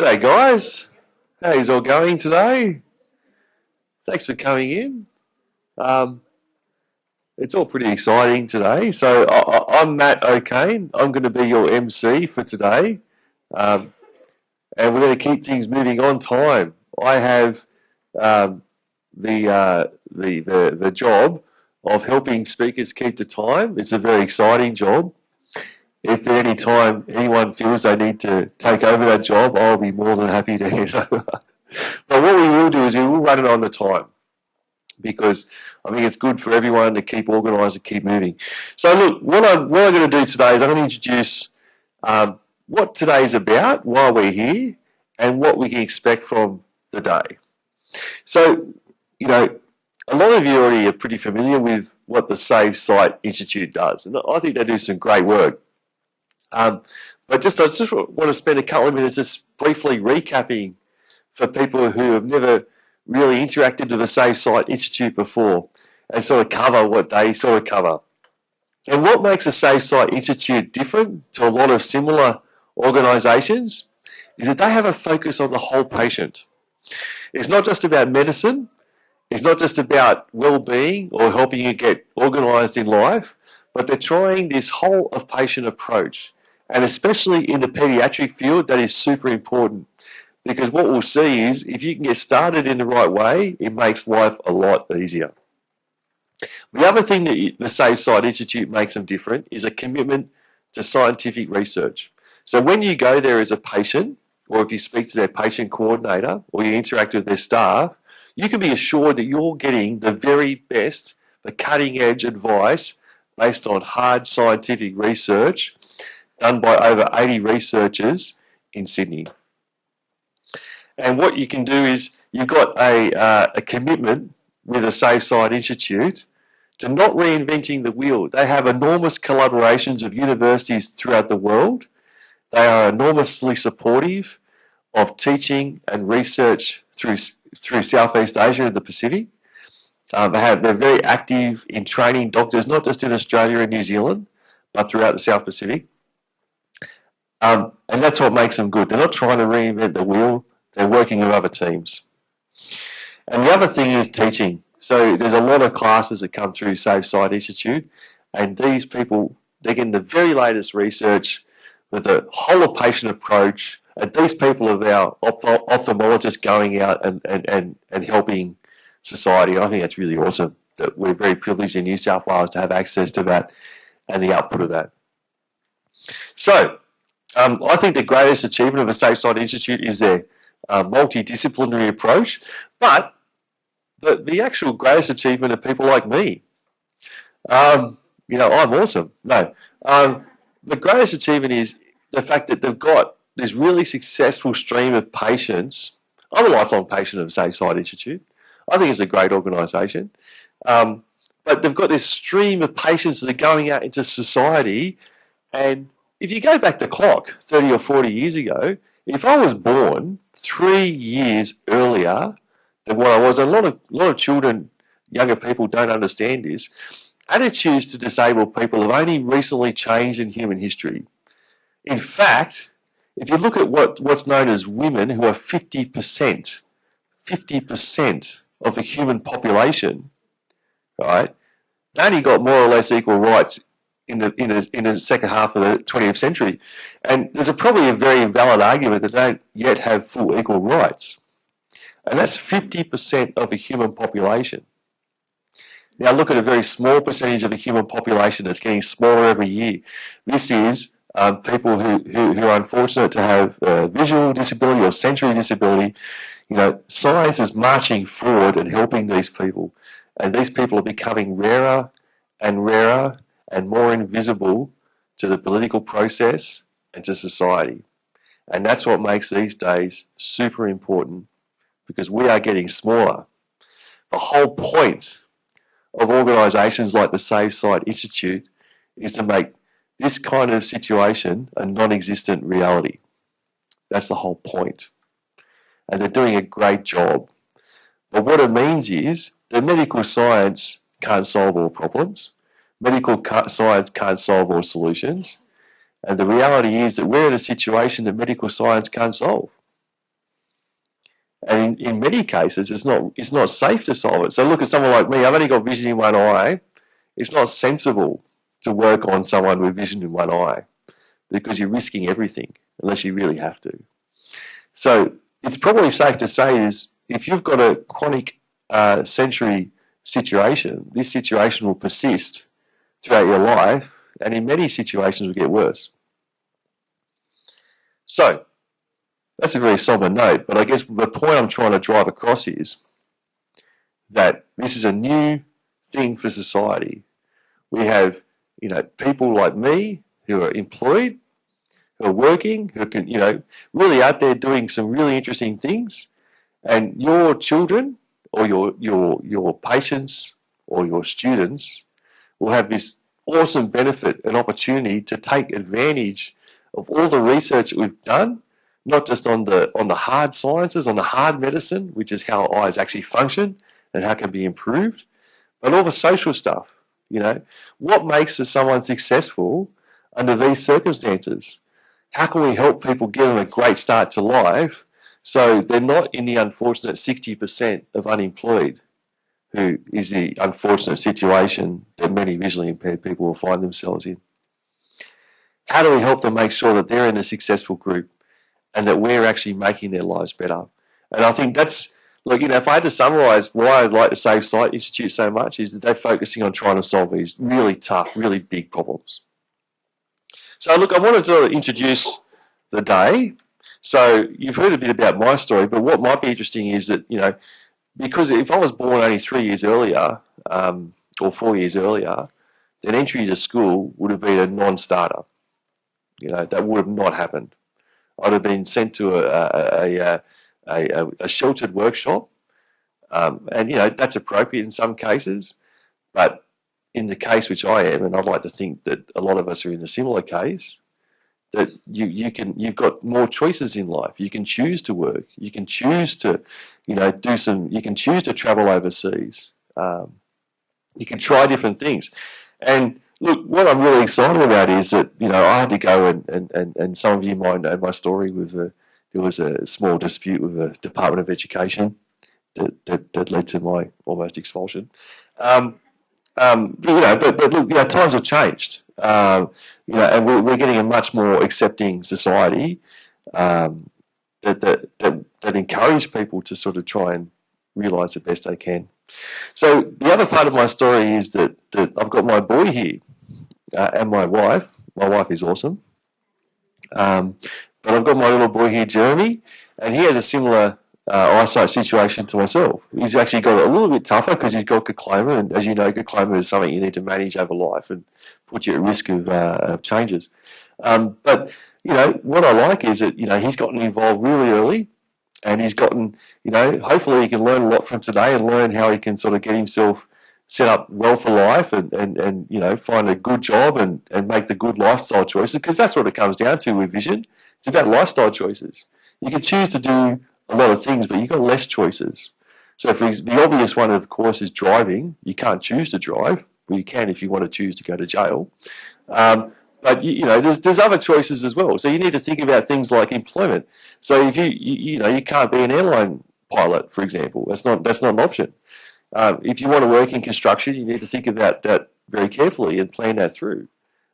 G'day guys, how's all going today? Thanks for coming in. It's all pretty exciting today. So I'm Matt O'Kane. I'm going to be your MC for today, and we're going to keep things moving on time. I have the job of helping speakers keep the time. It's a very exciting job. If at any time anyone feels they need to take over that job, I'll be more than happy to hand over. But what we will do is we will run it on the time, because I think it's good for everyone to keep organised and keep moving. So look, what I'm going to do today is I'm going to introduce what today's about, why we're here, and what we can expect from the day. So, you know, a lot of you already are pretty familiar with what the SafeSide Institute does, and I think they do some great work. But I just want to spend a couple of minutes just briefly recapping for people who have never really interacted with the SafeSide Institute before, and sort of cover what they sort of cover. And what makes the SafeSide Institute different to a lot of similar organisations is that they have a focus on the whole patient. It's not just about medicine, it's not just about well-being or helping you get organised in life, but they're trying this whole of patient approach. And especially in the paediatric field, that is super important, because what we'll see is if you can get started in the right way, it makes life a lot easier. The other thing that the SafeSide Institute makes them different is a commitment to scientific research. So when you go there as a patient, or if you speak to their patient coordinator, or you interact with their staff, you can be assured that you're getting the very best, the cutting edge advice based on hard scientific research done by over 80 researchers in Sydney. And what you can do is you've got a commitment with the SafeSide Institute to not reinventing the wheel. They have enormous collaborations of universities throughout the world. They are enormously supportive of teaching and research through Southeast Asia and the Pacific. They're very active in training doctors, not just in Australia and New Zealand, but throughout the South Pacific. And that's what makes them good. They're not trying to reinvent the wheel. They're working with other teams. And the other thing is teaching. So there's a lot of classes that come through SafeSide Institute, and these people, they're getting the very latest research with a whole of patient approach. And these people are our ophthalmologists going out and helping society. I think that's really awesome that we're very privileged in New South Wales to have access to that and the output of that. So, I think the greatest achievement of the SafeSide Institute is their multidisciplinary approach, but the actual greatest achievement of people like me, you know, I'm awesome. No, the greatest achievement is the fact that they've got this really successful stream of patients. I'm a lifelong patient of the SafeSide Institute. I think it's a great organisation, but they've got this stream of patients that are going out into society. And if you go back the clock 30 or 40 years ago, if I was born 3 years earlier than what I was, a lot of children, younger people don't understand this, attitudes to disabled people have only recently changed in human history. In fact, if you look at what's known as women, who are 50% of the human population, right, they only got more or less equal rights in the second half of the 20th century. And there's probably a very valid argument that they don't yet have full equal rights. And that's 50% of the human population. Now look at a very small percentage of the human population that's getting smaller every year. This is people who are unfortunate to have visual disability or sensory disability. You know, science is marching forward and helping these people. And these people are becoming rarer and rarer and more invisible to the political process and to society. And that's what makes these days super important, because we are getting smaller. The whole point of organisations like the SafeSide Institute is to make this kind of situation a non-existent reality. That's the whole point. And they're doing a great job. But what it means is that medical science can't solve all problems. Medical science can't solve all solutions. And the reality is that we're in a situation that medical science can't solve. And in many cases, it's not safe to solve it. So look at someone like me. I've only got vision in one eye. It's not sensible to work on someone with vision in one eye because you're risking everything unless you really have to. So it's probably safe to say is if you've got a chronic sensory situation, this situation will persist throughout your life, and in many situations will get worse. So that's a very somber note, but I guess the point I'm trying to drive across is that this is a new thing for society. We have, people like me who are employed, who are working, who can, really out there doing some really interesting things, and your children or your patients or your students will have this awesome benefit and opportunity to take advantage of all the research that we've done, not just on the hard sciences, on the hard medicine, which is how eyes actually function and how it can be improved, but all the social stuff. What makes someone successful under these circumstances? How can we help people give them a great start to life so they're not in the unfortunate 60% of unemployed, who is the unfortunate situation that many visually impaired people will find themselves in? How do we help them make sure that they're in a successful group and that we're actually making their lives better? And I think that's, if I had to summarise why I'd like to SafeSide Institute so much, is that they're focusing on trying to solve these really tough, really big problems. So look, I wanted to introduce the day. So you've heard a bit about my story, but what might be interesting is that, because if I was born only 3 years earlier, or 4 years earlier, then entry to school would have been a non-starter. That would have not happened. I'd have been sent to a sheltered workshop, and that's appropriate in some cases, but in the case which I am, and I'd like to think that a lot of us are in a similar case, that you've got more choices in life. You can choose to work. You can choose to, you can choose to travel overseas. You can try different things. And look, what I'm really excited about is that, I had to go and some of you might know my story with there was a small dispute with the Department of Education that led to my almost expulsion. But look, times have changed. And we're getting a much more accepting society that encourage people to sort of try and realise the best they can. So the other part of my story is that I've got my boy here and my wife. My wife is awesome. But I've got my little boy here, Jeremy, and he has a similar eyesight situation to myself. He's actually got it a little bit tougher because he's got glaucoma, and as you know, glaucoma is something you need to manage over life and put you at risk of changes. But what I like is that he's gotten involved really early, and he's gotten hopefully he can learn a lot from today and learn how he can sort of get himself set up well for life and find a good job and make the good lifestyle choices, because that's what it comes down to with vision. It's about lifestyle choices. You can choose to do a lot of things, but you've got less choices. So the obvious one, of course, is driving. You can't choose to drive. Well, you can if you want to choose to go to jail. But there's other choices as well. So you need to think about things like employment. So if you can't be an airline pilot, for example, that's not an option. If you want to work in construction, you need to think about that very carefully and plan that through.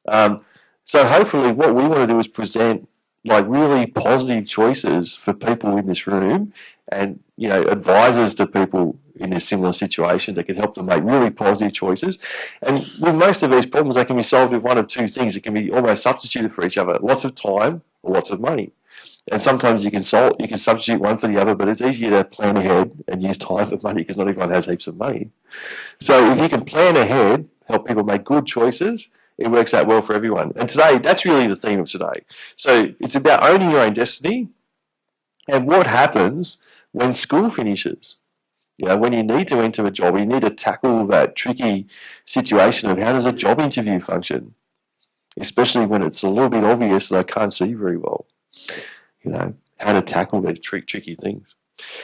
So hopefully, what we want to do is present really positive choices for people in this room, and advisors to people in a similar situation that can help them make really positive choices. And with most of these problems, they can be solved with one of two things. It can be almost substituted for each other: lots of time or lots of money. And sometimes you can substitute one for the other, but it's easier to plan ahead and use time for money because not everyone has heaps of money. So if you can plan ahead, help people make good choices, it works out well for everyone. And today, that's really the theme of today. So it's about owning your own destiny and what happens when school finishes. When you need to enter a job, you need to tackle that tricky situation of how does a job interview function, especially when it's a little bit obvious that I can't see very well. How to tackle these tricky things.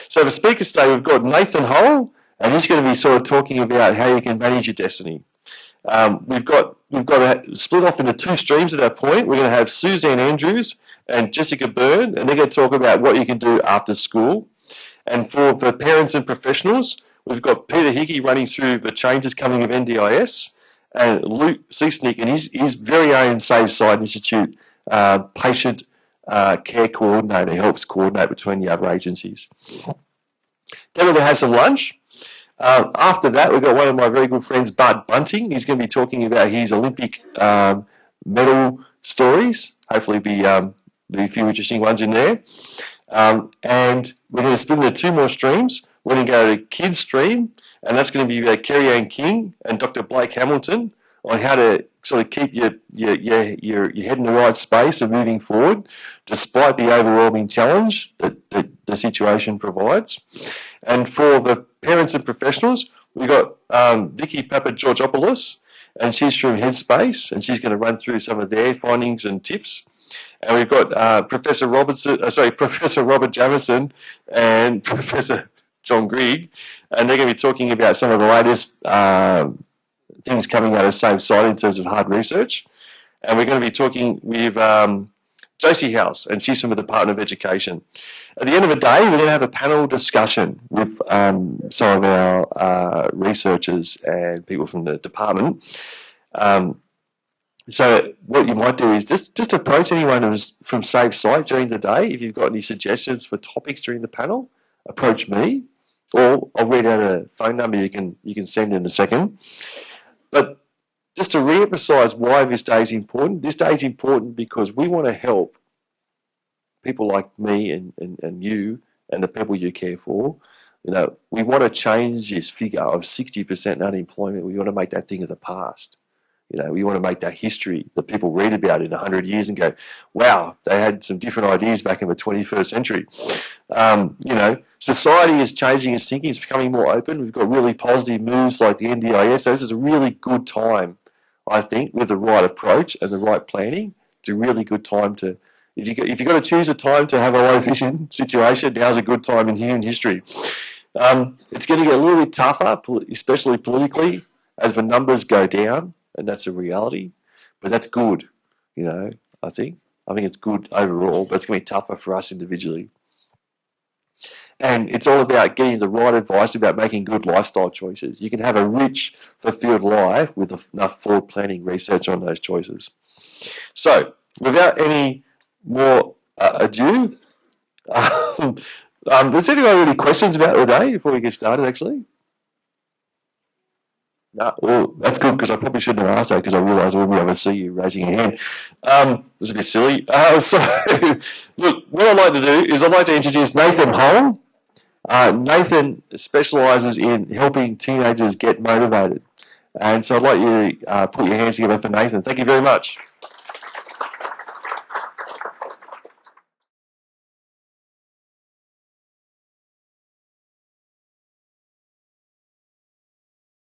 So the speakers today, we've got Nathan Hull, and he's going to be sort of talking about how you can manage your destiny. We've got to split off into two streams at that point. We're going to have Suzanne Andrews and Jessica Byrne, and they're going to talk about what you can do after school. And for the parents and professionals, we've got Peter Hickey running through the changes coming of NDIS, and Luke Seesnick and his very own SafeSide Institute patient care coordinator helps coordinate between the other agencies. Then we're going to have some lunch. After that, we've got one of my very good friends, Bart Bunting. He's going to be talking about his Olympic medal stories. Hopefully be a few interesting ones in there. And we're going to split into two more streams. We're going to go to Kids Stream, and that's going to be about Kerry Ann King and Dr. Blake Hamilton on how to sort of keep your head in the right space and moving forward, despite the overwhelming challenge that the situation provides. And for the parents and professionals, we've got Vicky Papageorgopoulos, and she's from Headspace, and she's going to run through some of their findings and tips. And we've got Professor Robert Jamison and Professor John Grigg, and they're going to be talking about some of the latest things coming out of SafeSide in terms of hard research. And we're going to be talking with Josie House, and she's from the Department of Education. At the end of the day, we're going to have a panel discussion with some of our researchers and people from the department. So what you might do is just approach anyone who's from SafeSide during the day. If you've got any suggestions for topics during the panel, approach me, or I'll read out a phone number you can send in a second. But just to re-emphasise why this day is important, this day is important because we want to help people like me and you and the people you care for. You know, we want to change this figure of 60% unemployment. We want to make that thing of the past. You know, we want to make that history that people read about in 100 years and go, wow, they had some different ideas back in the 21st century. You know, society is changing its thinking. It's becoming more open. We've got really positive moves like the NDIS. So this is a really good time, I think, with the right approach and the right planning. It's a really good time to, if you've got to choose a time to have a low vision situation, now's a good time in human history. It's going to get a little bit tougher, especially politically, as the numbers go down. And that's a reality, but that's good, you know, I think it's good overall, but it's going to be tougher for us individually. And it's all about getting the right advice about making good lifestyle choices. You can have a rich, fulfilled life with enough forward planning research on those choices. So, without any more ado, does anyone have any questions about the day before we get started, actually? No, well, that's good because I probably shouldn't have asked that because I realised I wouldn't be able to see you raising your hand. It's a bit silly. So, look, what I'd like to do is I'd like to introduce Nathan Hull. Nathan specialises in helping teenagers get motivated. And so I'd like you to put your hands together for Nathan. Thank you very much.